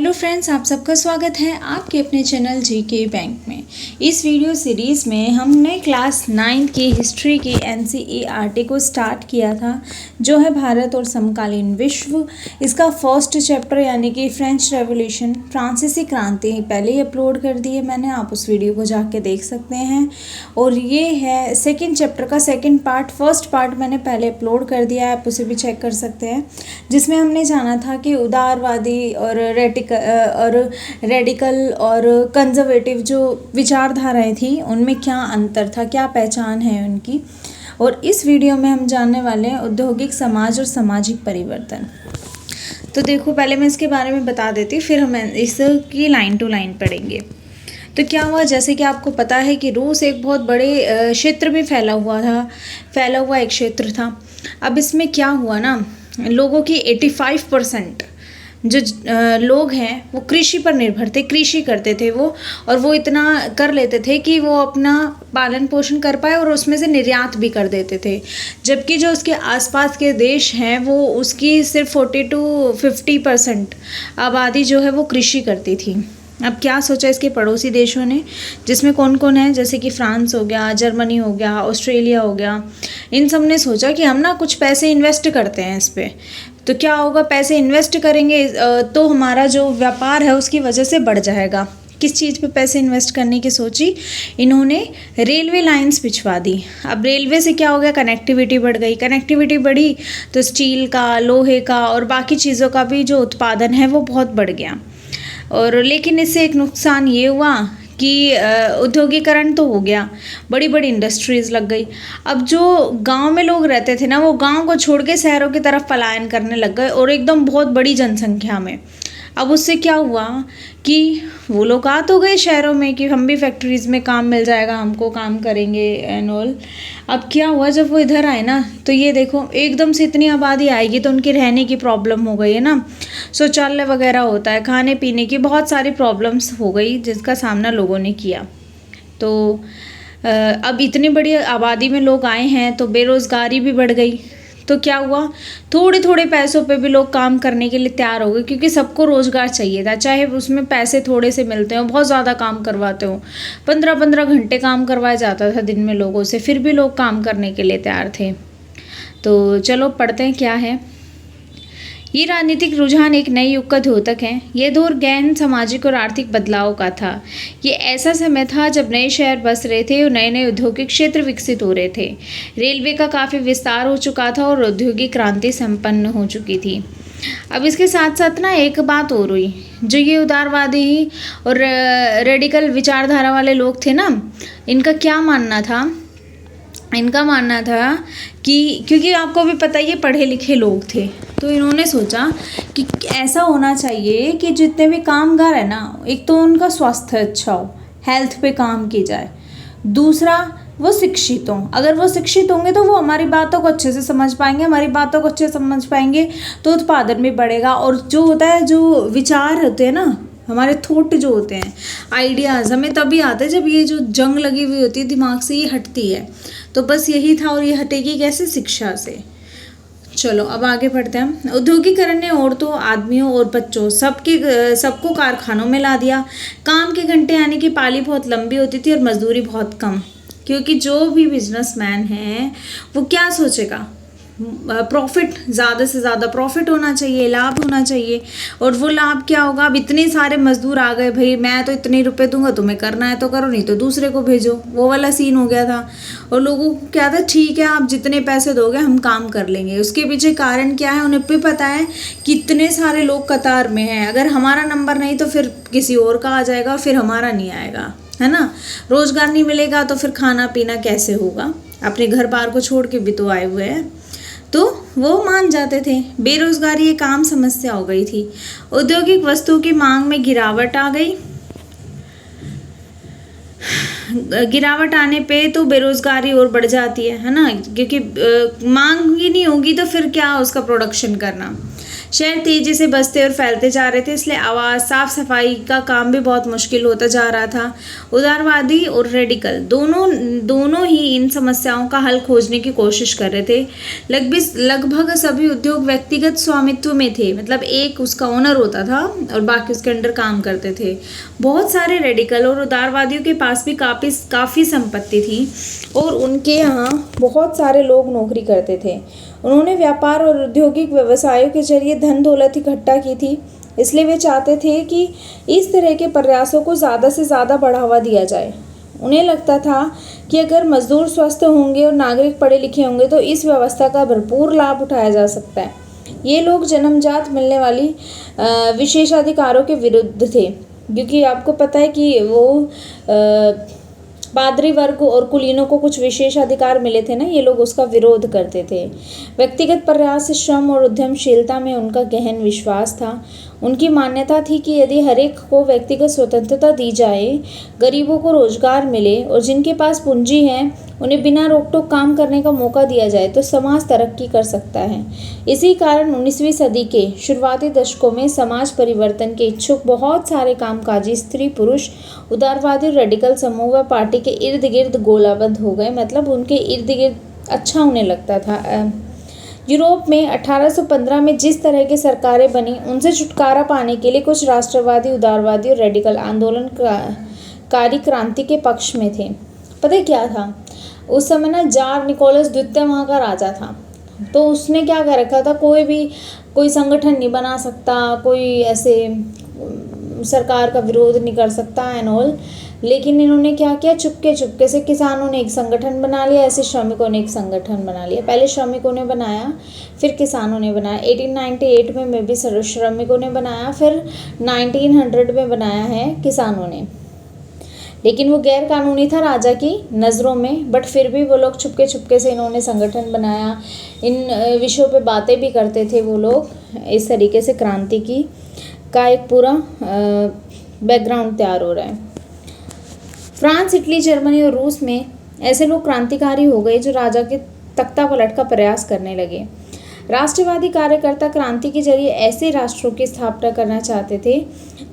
Hello friends, आप सबका स्वागत है आपके अपने चैनल जीके बैंक में। इस वीडियो सीरीज़ में हमने क्लास 9 की हिस्ट्री की एनसीईआरटी को स्टार्ट किया था, जो है भारत और समकालीन विश्व। इसका फर्स्ट चैप्टर यानी कि फ्रेंच रेवोल्यूशन, फ्रांसीसी क्रांति पहले ही अपलोड कर दी है मैंने, आप उस वीडियो को जाके देख सकते हैं। और ये है सेकेंड चैप्टर का सेकेंड पार्ट। फर्स्ट पार्ट मैंने पहले अपलोड कर दिया है, आप उसे भी चेक कर सकते हैं, जिसमें हमने जाना था कि उदारवादी और रेडिकल और कंजर्वेटिव जो विचारधाराएं थी उनमें क्या अंतर था, क्या पहचान है उनकी। और इस वीडियो में हम जानने वाले हैं औद्योगिक समाज और सामाजिक परिवर्तन। तो देखो, पहले मैं इसके बारे में बता देती, फिर हम इसकी लाइन टू लाइन पढ़ेंगे। तो क्या हुआ, जैसे कि आपको पता है कि रूस एक बहुत बड़े क्षेत्र में फैला हुआ एक क्षेत्र था। अब इसमें क्या हुआ ना, लोगों की 85% जो लोग हैं वो कृषि पर निर्भर थे, कृषि करते थे वो, और वो इतना कर लेते थे कि वो अपना पालन पोषण कर पाए और उसमें से निर्यात भी कर देते थे। जबकि जो उसके आसपास के देश हैं वो उसकी सिर्फ 40 to 50% आबादी जो है वो कृषि करती थी। अब क्या सोचा इसके पड़ोसी देशों ने, जिसमें कौन कौन है, जैसे कि फ्रांस हो गया, जर्मनी हो गया, ऑस्ट्रेलिया हो गया, इन सब ने सोचा कि हम ना कुछ पैसे इन्वेस्ट करते हैं इस पे। तो क्या होगा, पैसे इन्वेस्ट करेंगे तो हमारा जो व्यापार है उसकी वजह से बढ़ जाएगा। किस चीज़ पे पैसे इन्वेस्ट करने की सोची इन्होंने, रेलवे लाइंस बिछवा दी। अब रेलवे से क्या हो गया, कनेक्टिविटी बढ़ गई, कनेक्टिविटी बढ़ी तो स्टील का, लोहे का और बाकी चीज़ों का भी जो उत्पादन है वो बहुत बढ़ गया। और लेकिन इससे एक नुकसान ये हुआ कि औद्योगिकरण तो हो गया, बड़ी बड़ी इंडस्ट्रीज़ लग गई। अब जो गांव में लोग रहते थे ना, वो गांव को छोड़ के शहरों की तरफ पलायन करने लग गए, और एकदम बहुत बड़ी जनसंख्या में। अब उससे क्या हुआ कि वो लोग आ तो गए शहरों में कि हम भी फैक्ट्रीज़ में काम मिल जाएगा, हमको काम करेंगे एंड ऑल। अब क्या हुआ, जब वो इधर आए ना, तो ये देखो एकदम से इतनी आबादी आएगी तो उनकी रहने की प्रॉब्लम हो गई है ना, शौचालय वगैरह होता है, खाने पीने की बहुत सारी प्रॉब्लम्स हो गई जिसका सामना लोगों ने किया। तो अब इतनी बड़ी आबादी में लोग आए हैं तो बेरोज़गारी भी बढ़ गई। तो क्या हुआ, थोड़े थोड़े पैसों पे भी लोग काम करने के लिए तैयार हो गए, क्योंकि सबको रोज़गार चाहिए था, चाहे उसमें पैसे थोड़े से मिलते हो, बहुत ज़्यादा काम करवाते हो, 15-15 घंटे काम करवाया जाता था दिन में लोगों से, फिर भी लोग काम करने के लिए तैयार थे। तो चलो पढ़ते हैं क्या है। ये राजनीतिक रुझान एक नए युग का द्योतक है। यह दौर गहन सामाजिक और आर्थिक बदलाव का था। ये ऐसा समय था जब नए शहर बस रहे थे और नए नए औद्योगिक क्षेत्र विकसित हो रहे थे। रेलवे का काफ़ी विस्तार हो चुका था और औद्योगिक क्रांति संपन्न हो चुकी थी। अब इसके साथ साथ ना एक बात और हुई, जो ये उदारवादी और रेडिकल विचारधारा वाले लोग थे ना, इनका क्या मानना था, इनका मानना था कि क्योंकि आपको भी पता ही, ये पढ़े लिखे लोग थे, तो इन्होंने सोचा कि ऐसा होना चाहिए कि जितने भी कामगार है ना, एक तो उनका स्वास्थ्य अच्छा हो, हेल्थ पे काम की जाए, दूसरा वो शिक्षित हों। अगर वो शिक्षित होंगे तो वो हमारी बातों को अच्छे से समझ पाएंगे, हमारी बातों को अच्छे से समझ पाएंगे तो उत्पादन भी बढ़ेगा। और जो होता है, जो विचार होते हैं ना, हमारे थॉट जो होते हैं, आइडियाज़ हमें तभी आते हैं जब ये जो जंग लगी हुई होती है दिमाग से, ये हटती है। तो बस यही था, और ये हटेगी कैसे, शिक्षा से। चलो अब आगे बढ़ते हैं। औद्योगिकरण ने औरतों, आदमियों और बच्चों सबको कारखानों में ला दिया। काम के घंटे यानी कि पाली बहुत लंबी होती थी और मजदूरी बहुत कम, क्योंकि जो भी बिजनेसमैन है वो क्या सोचेगा, प्रॉफिट, ज़्यादा से ज़्यादा प्रॉफिट होना चाहिए, लाभ होना चाहिए। और वो लाभ क्या होगा, अब इतने सारे मजदूर आ गए, भाई मैं तो इतने रुपए दूंगा, तुम्हें करना है तो करो, नहीं तो दूसरे को भेजो, वो वाला सीन हो गया था। और लोगों को क्या था, ठीक है आप जितने पैसे दोगे हम काम कर लेंगे। उसके पीछे कारण क्या है, उन्हें भी पता है कि इतने सारे लोग कतार में हैं, अगर हमारा नंबर नहीं तो फिर किसी और का आ जाएगा, फिर हमारा नहीं आएगा, है ना। रोजगार नहीं मिलेगा तो फिर खाना पीना कैसे होगा, अपने घर बार को छोड़ के भी तो आए हुए हैं। तो वो मान जाते थे। बेरोजगारी एक आम समस्या हो गई थी। औद्योगिक वस्तुओं की मांग में गिरावट आ गई। गिरावट आने पे तो बेरोजगारी और बढ़ जाती है ना, क्योंकि मांग ही नहीं होगी तो फिर क्या उसका प्रोडक्शन करना। शहर तेजी से बसते और फैलते जा रहे थे, इसलिए आवाज़ साफ सफाई का काम भी बहुत मुश्किल होता जा रहा था। उदारवादी और रेडिकल दोनों ही इन समस्याओं का हल खोजने की कोशिश कर रहे थे। लगभग सभी उद्योग व्यक्तिगत स्वामित्व में थे, मतलब एक उसका ओनर होता था और बाकी उसके अंडर काम करते थे। बहुत सारे रेडिकल और उदारवादियों के पास भी काफ़ी संपत्ति थी और उनके यहाँ बहुत सारे लोग नौकरी करते थे। उन्होंने व्यापार और औद्योगिक व्यवसायों के जरिए धन दौलत इकट्ठा की थी, इसलिए वे चाहते थे कि इस तरह के प्रयासों को ज़्यादा से ज़्यादा बढ़ावा दिया जाए। उन्हें लगता था कि अगर मजदूर स्वस्थ होंगे और नागरिक पढ़े लिखे होंगे तो इस व्यवस्था का भरपूर लाभ उठाया जा सकता है। ये लोग जन्मजात मिलने वाली विशेषाधिकारों के विरुद्ध थे, क्योंकि आपको पता है कि वो पादरी वर्ग और कुलीनों को कुछ विशेष अधिकार मिले थे ना, ये लोग उसका विरोध करते थे। व्यक्तिगत प्रयास, श्रम और उद्यमशीलता में उनका गहन विश्वास था। उनकी मान्यता थी कि यदि हर एक को व्यक्तिगत स्वतंत्रता दी जाए, गरीबों को रोजगार मिले और जिनके पास पूंजी है उन्हें बिना रोक टोक काम करने का मौका दिया जाए तो समाज तरक्की कर सकता है। इसी कारण 19वीं सदी के शुरुआती दशकों में समाज परिवर्तन के इच्छुक बहुत सारे कामकाजी स्त्री पुरुष उदारवादी रेडिकल समूह व पार्टी के इर्द गिर्द गोलाबंद हो गए, मतलब उनके इर्द गिर्द अच्छा उन्हें लगता था। यूरोप में 1815 में जिस तरह की सरकारें बनी, उनसे छुटकारा पाने के लिए कुछ राष्ट्रवादी, उदारवादी और रेडिकल आंदोलनकारी क्रांति के पक्ष में थे। पता क्या था, उस समय ना जार निकोलस द्वितीय वहाँ का राजा था, तो उसने क्या कर रखा था, कोई संगठन नहीं बना सकता, कोई ऐसे सरकार का विरोध नहीं कर सकता एंड ऑल। लेकिन इन्होंने क्या किया, चुपके से किसानों ने एक संगठन बना लिया, ऐसे श्रमिकों ने एक संगठन बना लिया। पहले श्रमिकों ने बनाया, फिर किसानों ने बनाया। 1898 में भी श्रमिकों ने बनाया, फिर 1900 में बनाया है किसानों ने। लेकिन वो गैर कानूनी था राजा की नज़रों में, बट फिर भी वो लोग चुपके से इन्होंने संगठन बनाया। इन विषयों पे बातें भी करते थे वो लोग। इस तरीके से क्रांति का एक पूरा बैकग्राउंड तैयार हो रहा है। फ्रांस, इटली, जर्मनी और रूस में ऐसे लोग क्रांतिकारी हो गए जो राजा के तख्ता पलट का प्रयास करने लगे। राष्ट्रवादी कार्यकर्ता क्रांति के जरिए ऐसे राष्ट्रों की स्थापना करना चाहते थे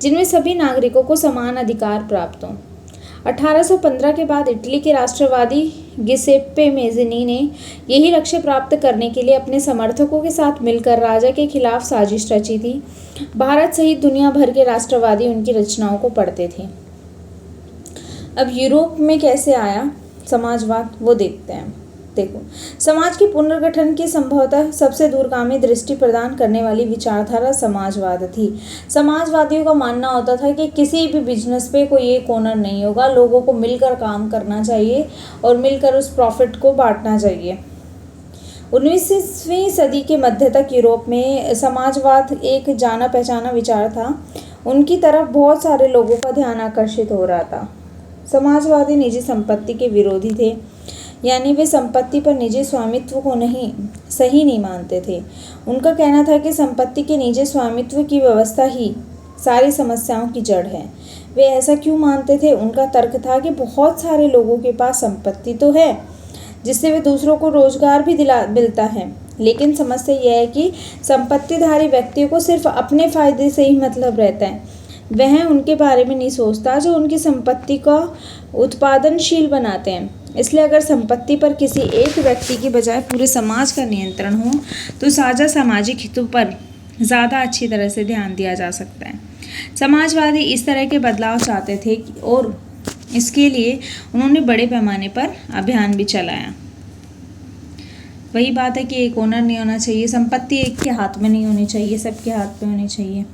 जिनमें सभी नागरिकों को समान अधिकार प्राप्त हों। 1815 के बाद इटली के राष्ट्रवादी गिसेप्पे मेज़िनी ने यही लक्ष्य प्राप्त करने के लिए अपने समर्थकों के साथ मिलकर राजा के खिलाफ साजिश रची थी। भारत सहित दुनिया भर के राष्ट्रवादी उनकी रचनाओं को पढ़ते थे। अब यूरोप में कैसे आया समाजवाद, वो देखते हैं। देखो, समाज के पुनर्गठन की संभवतः सबसे दूरगामी दृष्टि प्रदान करने वाली विचारधारा समाजवाद थी। समाजवादियों का मानना होता था कि किसी भी बिजनेस पे कोई एक ओनर नहीं होगा, लोगों को मिलकर काम करना चाहिए और मिलकर उस प्रॉफिट को बांटना चाहिए। 19वीं सदी के मध्य तक यूरोप में समाजवाद एक जाना पहचाना विचार था। उनकी तरफ बहुत सारे लोगों का ध्यान आकर्षित हो रहा था। समाजवादी निजी संपत्ति के विरोधी थे, यानी वे संपत्ति पर निजी स्वामित्व को सही नहीं मानते थे। उनका कहना था कि संपत्ति के निजी स्वामित्व की व्यवस्था ही सारी समस्याओं की जड़ है। वे ऐसा क्यों मानते थे? उनका तर्क था कि बहुत सारे लोगों के पास संपत्ति तो है जिससे वे दूसरों को रोजगार भी मिलता है, लेकिन समस्या यह है कि संपत्तिधारी व्यक्तियों को सिर्फ अपने फायदे से ही मतलब रहता है। वह उनके बारे में नहीं सोचता जो उनकी संपत्ति का उत्पादनशील बनाते हैं। इसलिए अगर संपत्ति पर किसी एक व्यक्ति की बजाय पूरे समाज का नियंत्रण हो तो साझा सामाजिक हितों पर ज़्यादा अच्छी तरह से ध्यान दिया जा सकता है। समाजवादी इस तरह के बदलाव चाहते थे और इसके लिए उन्होंने बड़े पैमाने पर अभियान भी चलाया। वही बात है कि एक ओनर नहीं होना चाहिए, संपत्ति एक के हाथ में नहीं होनी चाहिए, सबके हाथ में होनी चाहिए।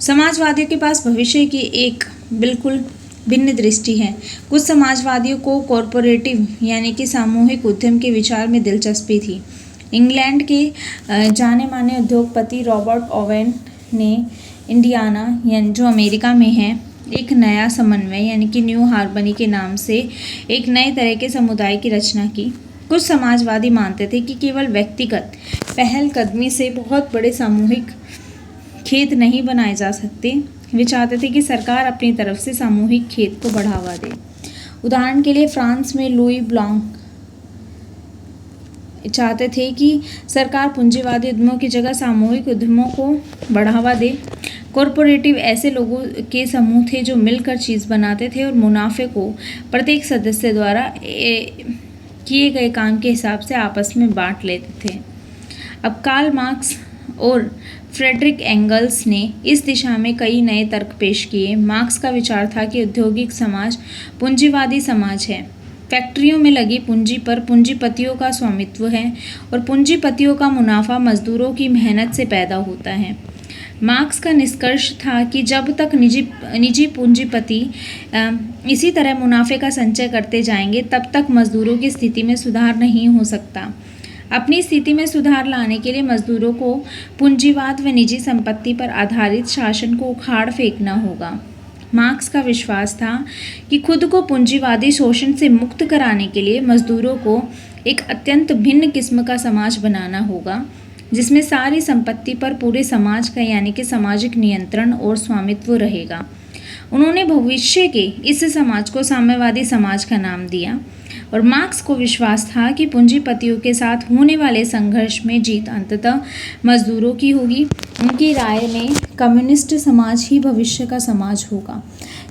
समाजवादियों के पास भविष्य की एक बिल्कुल भिन्न दृष्टि है। कुछ समाजवादियों को कॉरपोरेटिव यानी कि सामूहिक उद्यम के विचार में दिलचस्पी थी। इंग्लैंड के जाने माने उद्योगपति रॉबर्ट ओवेन ने इंडियाना यानी जो अमेरिका में है एक नया समन्वय यानी कि न्यू हार्मनी के नाम से एक नए तरह के समुदाय की रचना की। कुछ समाजवादी मानते थे कि केवल व्यक्तिगत पहलकदमी से बहुत बड़े सामूहिक खेत नहीं बनाए जा सकते। वे चाहते थे कि सरकार अपनी तरफ से सामूहिक खेत को बढ़ावा दे। उदाहरण के लिए फ्रांस में लुई ब्लांक चाहते थे कि सरकार पूंजीवादी उद्यमों की जगह सामूहिक उद्यमों को बढ़ावा दे। कॉरपोरेटिव ऐसे लोगों के समूह थे जो मिलकर चीज़ बनाते थे और मुनाफे को प्रत्येक सदस्य द्वारा किए गए काम के हिसाब से आपस में बांट लेते थे। अब कार्ल मार्क्स और फ्रेडरिक एंगल्स ने इस दिशा में कई नए तर्क पेश किए। मार्क्स का विचार था कि औद्योगिक समाज पूंजीवादी समाज है। फैक्ट्रियों में लगी पूंजी पर पूंजीपतियों का स्वामित्व है और पूंजीपतियों का मुनाफा मजदूरों की मेहनत से पैदा होता है। मार्क्स का निष्कर्ष था कि जब तक निजी पूंजीपति इसी तरह मुनाफे का संचय करते जाएंगे तब तक मजदूरों की स्थिति में सुधार नहीं हो सकता। अपनी स्थिति में सुधार लाने के लिए मजदूरों को पूंजीवाद व निजी संपत्ति पर आधारित शासन को उखाड़ फेंकना होगा। मार्क्स का विश्वास था कि खुद को पूंजीवादी शोषण से मुक्त कराने के लिए मजदूरों को एक अत्यंत भिन्न किस्म का समाज बनाना होगा, जिसमें सारी संपत्ति पर पूरे समाज का यानी कि सामाजिक नियंत्रण और स्वामित्व रहेगा। उन्होंने भविष्य के इस समाज को साम्यवादी समाज का नाम दिया और मार्क्स को विश्वास था कि पूंजीपतियों के साथ होने वाले संघर्ष में जीत अंततः मजदूरों की होगी। उनकी राय में कम्युनिस्ट समाज ही भविष्य का समाज होगा।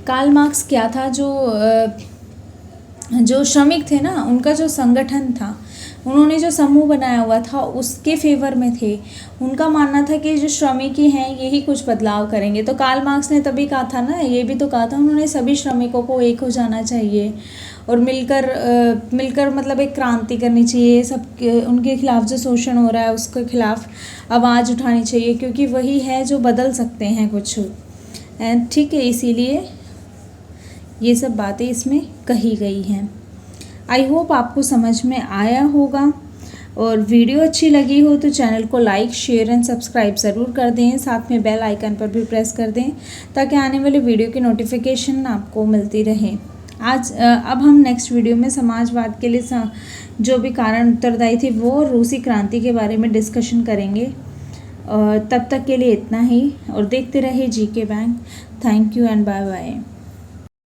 कार्ल मार्क्स क्या था, जो श्रमिक थे ना, उनका जो संगठन था, उन्होंने जो समूह बनाया हुआ था उसके फेवर में थे। उनका मानना था कि जो श्रमिकी हैं यही कुछ बदलाव करेंगे। तो कार्ल मार्क्स ने तभी कहा था ना, ये भी तो कहा था उन्होंने, सभी श्रमिकों को एक हो जाना चाहिए और मिलकर मतलब एक क्रांति करनी चाहिए। सब उनके खिलाफ जो शोषण हो रहा है उसके खिलाफ आवाज़ उठानी चाहिए, क्योंकि वही है जो बदल सकते हैं कुछ। ठीक है, इसीलिए ये सब बातें इसमें कही गई हैं। आई होप आपको समझ में आया होगा, और वीडियो अच्छी लगी हो तो चैनल को लाइक, शेयर एंड सब्सक्राइब ज़रूर कर दें। साथ में बेल आइकन पर भी प्रेस कर दें ताकि आने वाले वीडियो की नोटिफिकेशन आपको मिलती रहे। अब हम नेक्स्ट वीडियो में समाजवाद के लिए जो भी कारण उत्तरदायी थे वो रूसी क्रांति के बारे में डिस्कशन करेंगे। तब तक के लिए इतना ही, और देखते रहिए GK bank. Thank you and bye bye.